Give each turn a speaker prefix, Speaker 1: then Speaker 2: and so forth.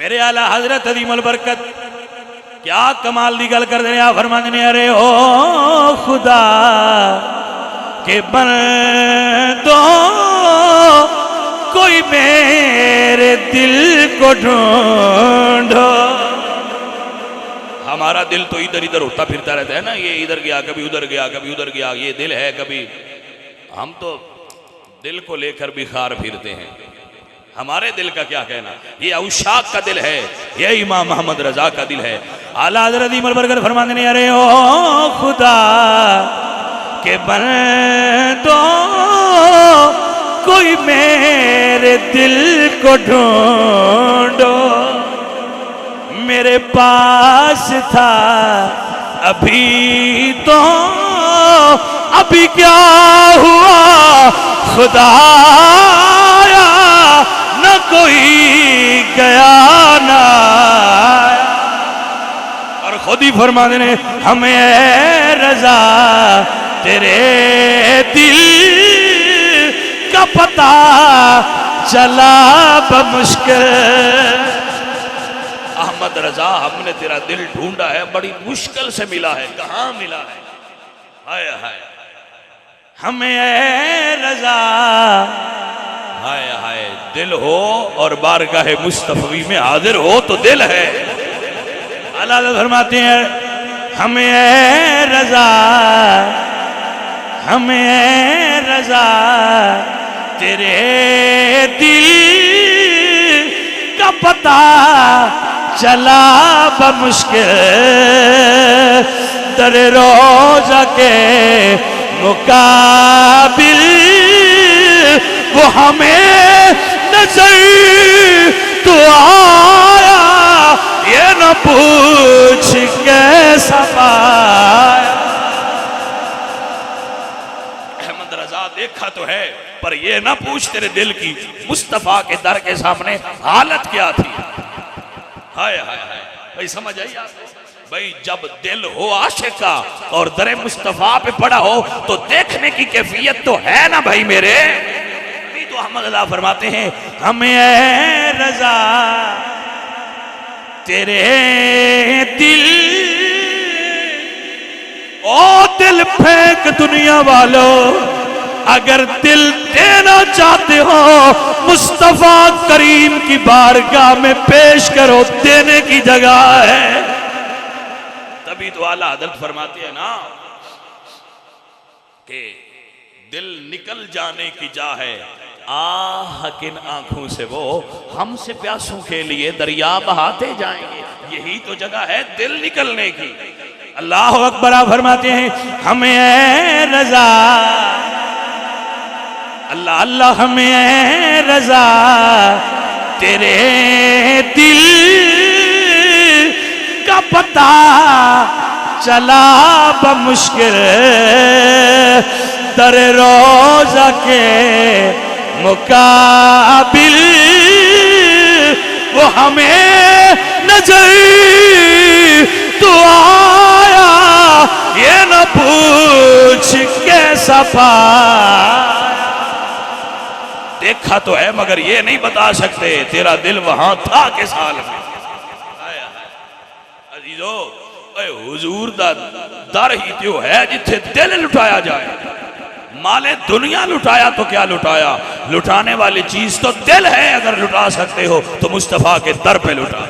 Speaker 1: میرے اعلیٰ حضرت عظیم البرکت کیا کمال دی گل کر دے آپ فرماندے نے ارے او خدا کہ بندوں کوئی میرے دل کو ڈھونڈو. ہمارا دل تو ادھر ادھر ہوتا پھرتا رہتا ہے نا, یہ ادھر گیا کبھی ادھر گیا کبھی ادھر گیا, یہ دل ہے کبھی. ہم تو دل کو لے کر بھی خار پھرتے ہیں. ہمارے دل کا کیا کہنا, یہ عشاق کا دل ہے, یہ امام محمد رضا کا دل ہے. اعلیٰ حضرت عظیم البرکت فرماتے ہیں ارے او خدا کہ بندوں کوئی میرے دل کو ڈھونڈو. میرے پاس تھا ابھی تو ابھی کیا ہوا خدایا, نہ کوئی گیا نہ آیا. اور خود ہی فرما دینے ہمیں اے رضا تیرے دل کا پتہ چلا بمشکل. احمد رضا ہم نے تیرا دل ڈھونڈا ہے, بڑی مشکل سے ملا ہے, کہاں ملا ہے. ہائے ہائے ہمیں اے رضا ہائے ہائے دل ہو اور بارگاہ مصطفی میں حاضر ہو تو دل ہے. اللہ فرماتے ہیں ہمیں اے رضا ہمیں اے رضا تیرے دل کا پتہ چلا بمشکل. در روزہ کے مقابل وہ ہمیں نظر تو آیا, یہ نہ پوچھ کیسا پایا. احمد رضا دیکھا تو ہے پر یہ نہ پوچھ تیرے دل کی مصطفیٰ کے در کے سامنے حالت کیا تھی. ہائے ہائے ہائے بھائی سمجھ آئی آپ کو. بھائی جب دل ہو عاشق کا اور در مصطفیٰ پہ پڑا ہو تو دیکھنے کی کیفیت تو ہے نا بھائی میرے. تو احمد اللہ فرماتے ہیں ہمیں اے رضا تیرے دل او دل پھینک دنیا والوں, اگر دل دینا چاہتے ہو مصطفیٰ کریم کی بارگاہ میں پیش کرو, دینے کی جگہ ہے. تبھی تو اعلیٰ حضرت فرماتے ہیں نا کہ دل نکل جانے کی جا ہے, آہ کن آنکھوں سے وہ ہم سے پیاسوں کے لیے دریا بہاتے جائیں گے. یہی تو جگہ ہے دل نکلنے کی. اللہ اکبر فرماتے ہیں ہمیں اے رضا اللہ اللہ ہمیں اے رضا تیرے دل کا پتہ چلا بمشکل. در روزہ کے مقابل وہ ہمیں نظر تو آیا, یہ نہ پوچھ کیسا پایا. دیکھا تو ہے مگر یہ نہیں بتا سکتے تیرا دل وہاں تھا کس حال میں. عزیزو اے حضور دا در ہی تیو ہے جتھے دل لٹایا جائے. مال دنیا لٹایا تو کیا لٹایا, لٹانے والی چیز تو دل ہے. اگر لٹا سکتے ہو تو مصطفیٰ کے در پہ لٹا.